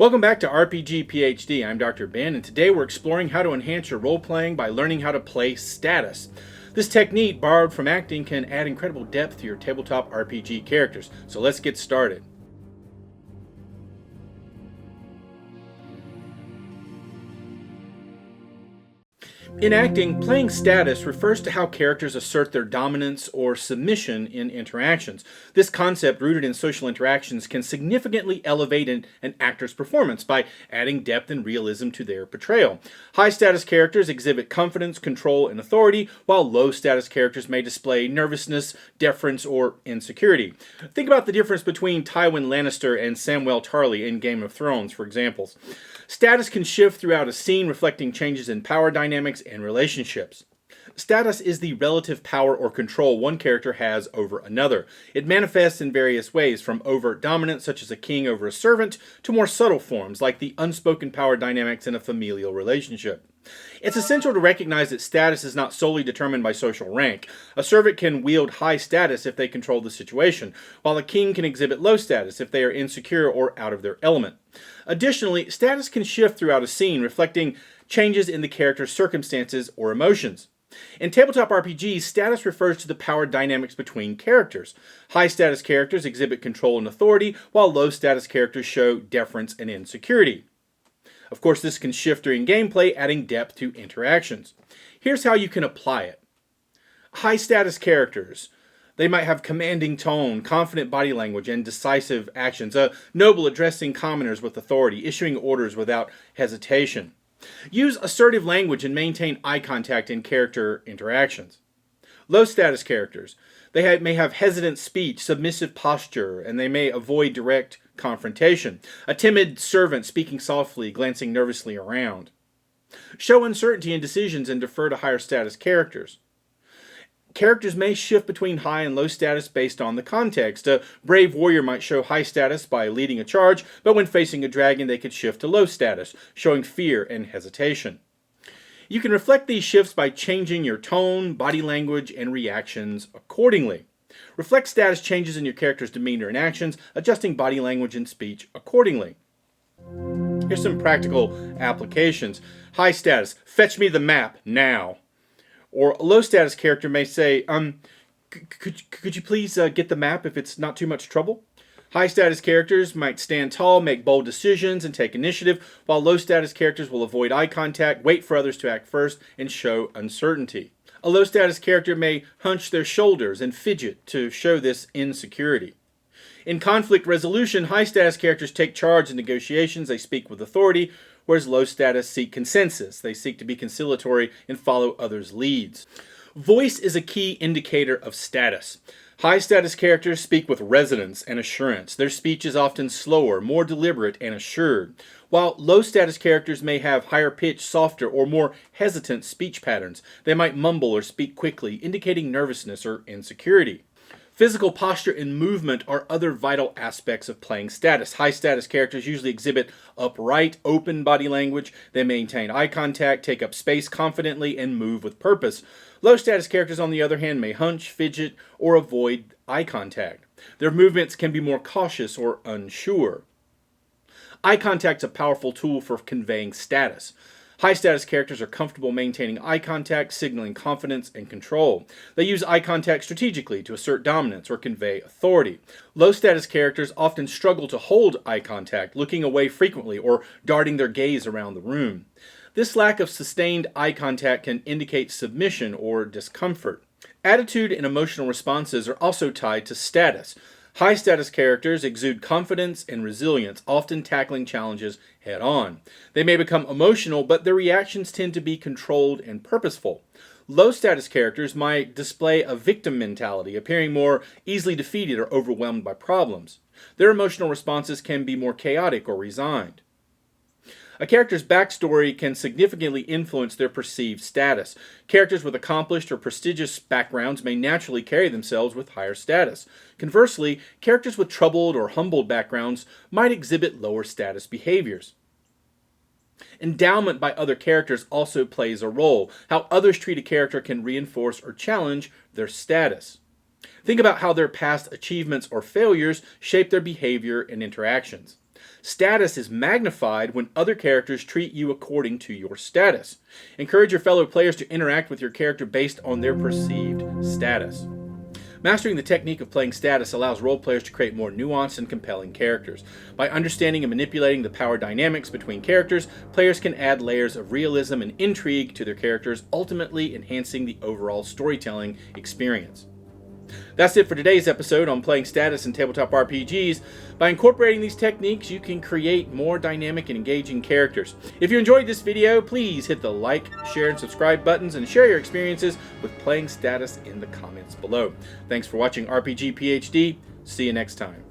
Welcome back to RPG PhD. I'm Dr. Ben, and today we're exploring how to enhance your role playing by learning how to play status. This technique, borrowed from acting, can add incredible depth to your tabletop RPG characters. So let's get started. In acting, playing status refers to how characters assert their dominance or submission in interactions. This concept, rooted in social interactions, can significantly elevate an actor's performance by adding depth and realism to their portrayal. High-status characters exhibit confidence, control, and authority, while low-status characters may display nervousness, deference, or insecurity. Think about the difference between Tywin Lannister and Samwell Tarly in Game of Thrones, for examples. Status can shift throughout a scene, reflecting changes in power dynamics and relationships. Status is the relative power or control one character has over another. It manifests in various ways, from overt dominance, such as a king over a servant, to more subtle forms, like the unspoken power dynamics in a familial relationship. It's essential to recognize that status is not solely determined by social rank. A servant can wield high status if they control the situation, while a king can exhibit low status if they are insecure or out of their element. Additionally, status can shift throughout a scene, reflecting changes in the character's circumstances or emotions. In tabletop RPGs, status refers to the power dynamics between characters. High-status characters exhibit control and authority, while low-status characters show deference and insecurity. Of course, this can shift during gameplay, adding depth to interactions. Here's how you can apply it. High-status characters. They might have commanding tone, confident body language, and decisive actions. A noble addressing commoners with authority, issuing orders without hesitation. Use assertive language and maintain eye contact in character interactions. Low-status characters. They may have hesitant speech, submissive posture, and they may avoid direct confrontation. A timid servant speaking softly, glancing nervously around. Show uncertainty in decisions and defer to higher status characters. Characters may shift between high and low status based on the context. A brave warrior might show high status by leading a charge, but when facing a dragon they could shift to low status, showing fear and hesitation. You can reflect these shifts by changing your tone, body language, and reactions accordingly. Reflect status changes in your character's demeanor and actions, adjusting body language and speech accordingly. Here's some practical applications. High status, fetch me the map now. Or a low status character may say, could you please get the map if it's not too much trouble? High status characters might stand tall, make bold decisions, and take initiative, while low status characters will avoid eye contact, wait for others to act first, and show uncertainty. A low status character may hunch their shoulders and fidget to show this insecurity. In conflict resolution, high status characters take charge in negotiations, they speak with authority, whereas low status seek consensus. They seek to be conciliatory and follow others' leads. Voice is a key indicator of status. High status characters speak with resonance and assurance. Their speech is often slower, more deliberate, and assured, while low status characters may have higher pitched, softer, or more hesitant speech patterns. They might mumble or speak quickly, indicating nervousness or insecurity. Physical posture and movement are other vital aspects of playing status. High status characters usually exhibit upright, open body language. They maintain eye contact, take up space confidently, and move with purpose. Low status characters, on the other hand, may hunch, fidget, or avoid eye contact. Their movements can be more cautious or unsure. Eye contact is a powerful tool for conveying status. High status characters are comfortable maintaining eye contact, signaling confidence and control. They use eye contact strategically to assert dominance or convey authority. Low status characters often struggle to hold eye contact, looking away frequently or darting their gaze around the room. This lack of sustained eye contact can indicate submission or discomfort. Attitude and emotional responses are also tied to status. High status characters exude confidence and resilience, often tackling challenges head on. They may become emotional, but their reactions tend to be controlled and purposeful. Low status characters might display a victim mentality, appearing more easily defeated or overwhelmed by problems. Their emotional responses can be more chaotic or resigned. A character's backstory can significantly influence their perceived status. Characters with accomplished or prestigious backgrounds may naturally carry themselves with higher status. Conversely, characters with troubled or humbled backgrounds might exhibit lower status behaviors. Endowment by other characters also plays a role. How others treat a character can reinforce or challenge their status. Think about how their past achievements or failures shape their behavior and interactions. Status is magnified when other characters treat you according to your status. Encourage your fellow players to interact with your character based on their perceived status. Mastering the technique of playing status allows role players to create more nuanced and compelling characters. By understanding and manipulating the power dynamics between characters, players can add layers of realism and intrigue to their characters, ultimately enhancing the overall storytelling experience. That's it for today's episode on playing status in tabletop RPGs. By incorporating these techniques, you can create more dynamic and engaging characters. If you enjoyed this video, please hit the like, share, and subscribe buttons and share your experiences with playing status in the comments below. Thanks for watching RPG PhD. See you next time.